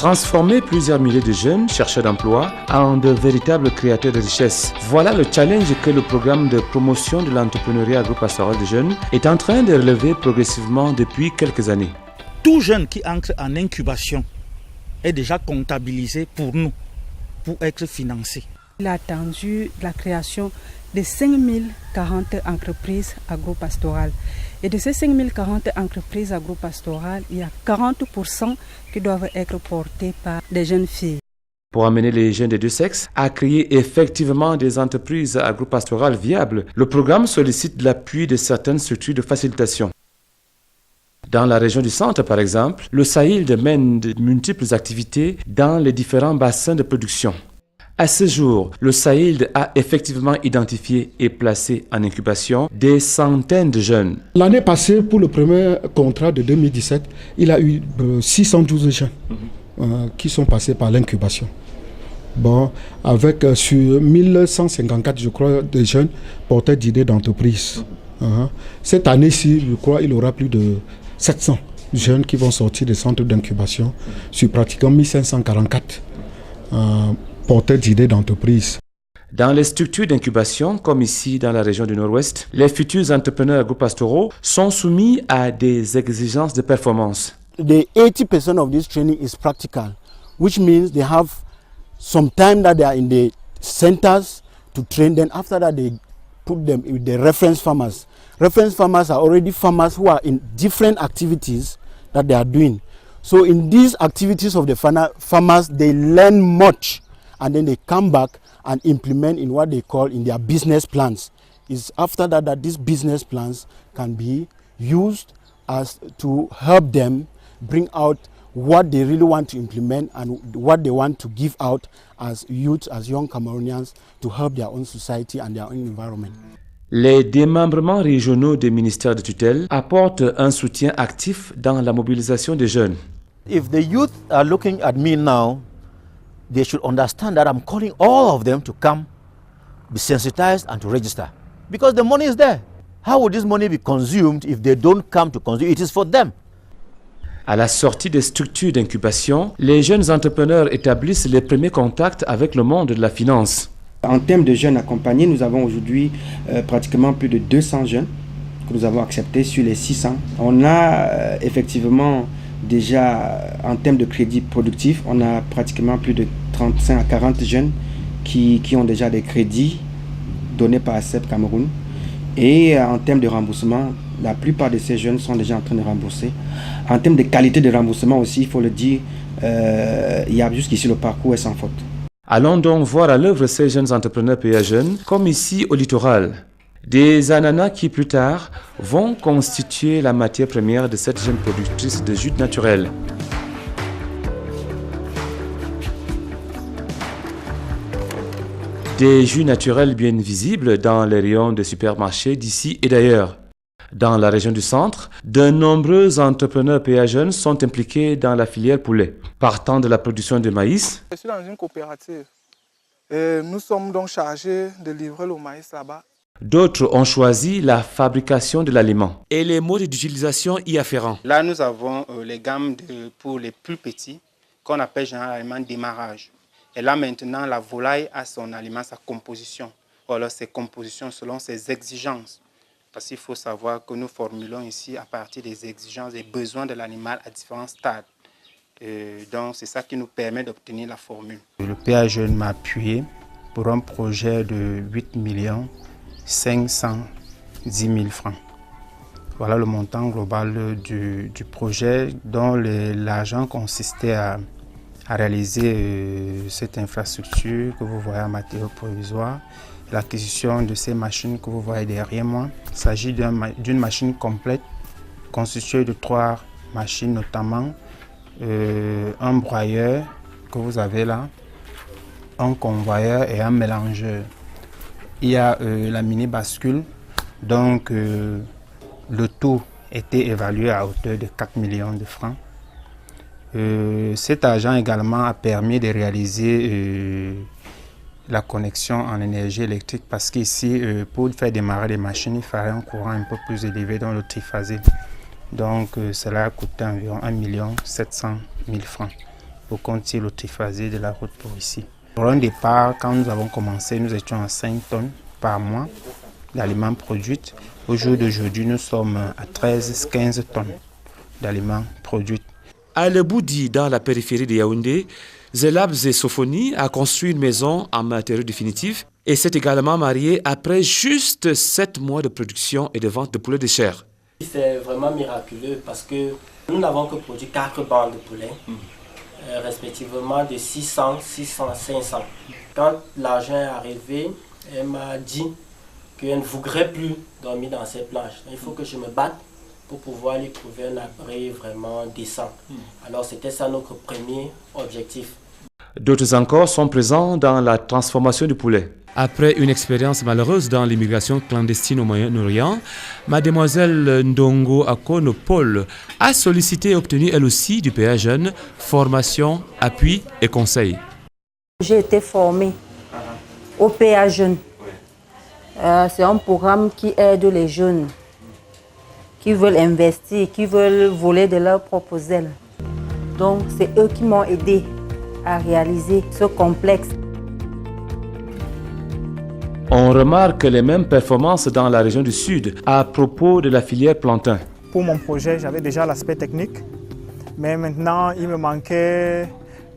Transformer plusieurs milliers de jeunes chercheurs d'emploi en de véritables créateurs de richesses. Voilà le challenge que le programme de promotion de l'entrepreneuriat agropastoral des jeunes est en train de relever progressivement depuis quelques années. Tout jeune qui entre en incubation est déjà comptabilisé pour nous, pour être financé. Il a attendu la création de 5040 entreprises agropastorales. Et de ces 5040 entreprises agropastorales, il y a 40% qui doivent être portées par des jeunes filles. Pour amener les jeunes des deux sexes à créer effectivement des entreprises agropastorales viables, le programme sollicite l'appui de certaines structures de facilitation. Dans la région du centre, par exemple, le SAILD mène de multiples activités dans les différents bassins de production. À ce jour, le SAILD a effectivement identifié et placé en incubation des centaines de jeunes. L'année passée, pour le premier contrat de 2017, il a eu 612 jeunes qui sont passés par l'incubation. Bon, avec sur 1154, je crois, de jeunes porteurs d'idées d'entreprise. Cette année-ci, je crois, il y aura plus de 700 jeunes qui vont sortir des centres d'incubation sur pratiquement 1544 porteurs d'idées d'entreprise. Dans les structures d'incubation, comme ici dans la région du Nord-Ouest, les futurs entrepreneurs agropastoraux sont soumis à des exigences de performance. The 80% of this training is practical, which means they have some time that they are in the centers to train. Then after that, they put them with the reference farmers. Reference farmers are already farmers who are in different activities that they are doing. So in these activities of the farmers, they learn much, and then they come back and implement in what they call in their business plans. It's after that that these business plans can be used as to help them bring out what they really want to implement and what they want to give out as youth, as young Cameroonians, to help their own society and their own environment. Les démembrements régionaux des ministères de tutelle apportent un soutien actif dans la mobilisation des jeunes. If the youth are looking at me now, they should understand that I'm calling all of them to come, be sensitized and to register. Because the money is there. How would this money be consumed if they don't come to consume? It is for them. À la sortie des structures d'incubation, les jeunes entrepreneurs établissent les premiers contacts avec le monde de la finance. En termes de jeunes accompagnés, nous avons aujourd'hui pratiquement plus de 200 jeunes que nous avons acceptés sur les 600. On a effectivement déjà, en termes de crédit productif, on a pratiquement plus de 35 à 40 jeunes qui ont déjà des crédits donnés par ACEP Cameroun. Et en termes de remboursement, la plupart de ces jeunes sont déjà en train de rembourser. En termes de qualité de remboursement aussi, il faut le dire, il y a jusqu'ici le parcours est sans faute. Allons donc voir à l'œuvre ces jeunes entrepreneurs PA jeunes, comme ici au littoral. Des ananas qui plus tard vont constituer la matière première de cette jeune productrice de jus naturel. Des jus naturels bien visibles dans les rayons des supermarchés d'ici et d'ailleurs. Dans la région du centre, de nombreux entrepreneurs PA jeunes sont impliqués dans la filière poulet. Partant de la production de maïs, je suis dans une coopérative et nous sommes donc chargés de livrer le maïs là-bas. D'autres ont choisi la fabrication de l'aliment et les modes d'utilisation y afférents. Là, nous avons les gammes pour les plus petits qu'on appelle généralement démarrage. Et là, maintenant, la volaille a son aliment, sa composition. Ou alors ses compositions selon ses exigences. Parce qu'il faut savoir que nous formulons ici à partir des exigences et besoins de l'animal à différents stades. Donc, c'est ça qui nous permet d'obtenir la formule. Le PA Jeune m'a appuyé pour un projet de 8 510 000 francs. Voilà le montant global du projet dont l'argent consistait à réaliser cette infrastructure que vous voyez en matériaux provisoires, l'acquisition de ces machines que vous voyez derrière moi. Il s'agit d'une machine complète constituée de 3 machines notamment, un broyeur que vous avez là, un convoyeur et un mélangeur. Il y a la mini bascule, donc le tout était évalué à hauteur de 4 millions de francs. Cet argent également a permis de réaliser la connexion en énergie électrique parce qu'ici, pour faire démarrer les machines, il fallait un courant un peu plus élevé dans le triphasé. Donc cela a coûté environ 1 700 000 francs au compte le triphasé de la route pour ici. Pour un départ, quand nous avons commencé, nous étions à 5 tonnes par mois d'aliments produits. Au jour d'aujourd'hui, nous sommes à 13-15 tonnes d'aliments produits. À Leboudi, dans la périphérie de Yaoundé, Zelabs Sofoni a construit une maison en matériaux définitifs et s'est également marié après juste 7 mois de production et de vente de poulet de chair. C'est vraiment miraculeux parce que nous n'avons que produit 4 bandes de poulet, respectivement de 600, 600, 500. Quand l'argent est arrivé, elle m'a dit qu'elle ne voudrait plus dormir dans ces planches. Il faut que je me batte pour pouvoir lui trouver un abri vraiment décent. Alors c'était ça notre premier objectif. D'autres encore sont présents dans la transformation du poulet. Après une expérience malheureuse dans l'immigration clandestine au Moyen-Orient, mademoiselle Ndongo Akono Paul a sollicité et obtenu elle aussi du PA Jeunes formation, appui et conseil. J'ai été formée au PA Jeunes. C'est un programme qui aide les jeunes qui veulent investir, qui veulent voler de leurs propres ailes. Donc c'est eux qui m'ont aidé à réaliser ce complexe. On remarque les mêmes performances dans la région du Sud à propos de la filière plantain. Pour mon projet, j'avais déjà l'aspect technique, mais maintenant il me manquait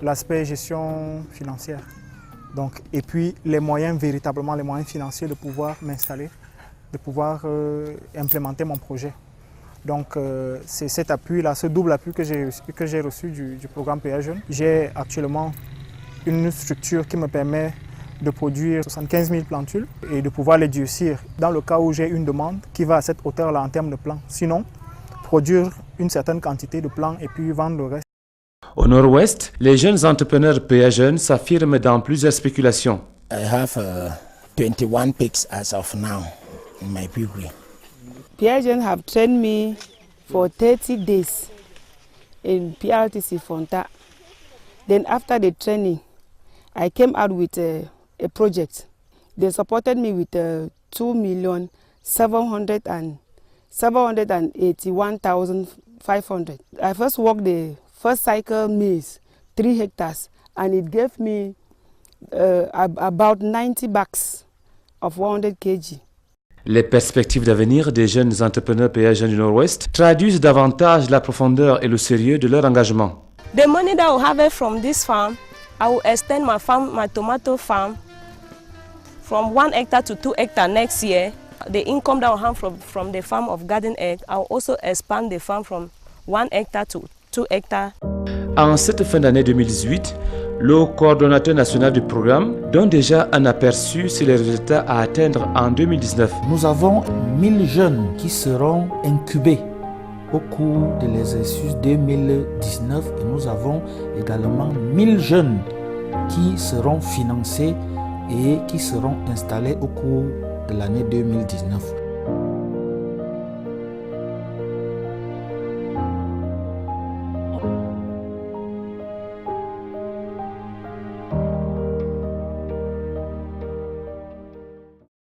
l'aspect gestion financière. Donc, et puis les moyens, véritablement les moyens financiers de pouvoir m'installer, de pouvoir implémenter mon projet. Donc c'est cet appui-là, ce double appui que j'ai reçu du programme PA Jeunes. J'ai actuellement une structure qui me permet de produire 75 000 plantules et de pouvoir les durcir dans le cas où j'ai une demande qui va à cette hauteur-là en termes de plants. Sinon, produire une certaine quantité de plants et puis vendre le reste. Au nord-ouest, les jeunes entrepreneurs PA Jeunes s'affirment dans plusieurs spéculations. I have 21 pigs as of now in my piggery. PA Jeunes have trained me for 30 days in PRTC Fonta. Then after the training, I came out with a project. They supported me with 2,781,500. I first worked the first cycle maize, 3 hectares, and it gave me about 90 bags of 100 kg. Les perspectives d'avenir des jeunes entrepreneurs PA Jeunes du Nord-Ouest traduisent davantage la profondeur et le sérieux de leur engagement. The money that I will have from this farm, I will extend my farm, my tomato farm, from 1 hectare to 2 hectares next year. The income that I will have from the farm of Garden Egg, I will also expand the farm from 1 hectare to 2 hectares. En cette fin d'année 2018, le coordonnateur national du programme donne déjà un aperçu sur les résultats à atteindre en 2019. Nous avons 1000 jeunes qui seront incubés au cours de l'exercice 2019 et nous avons également 1000 jeunes qui seront financés et qui seront installés au cours de l'année 2019.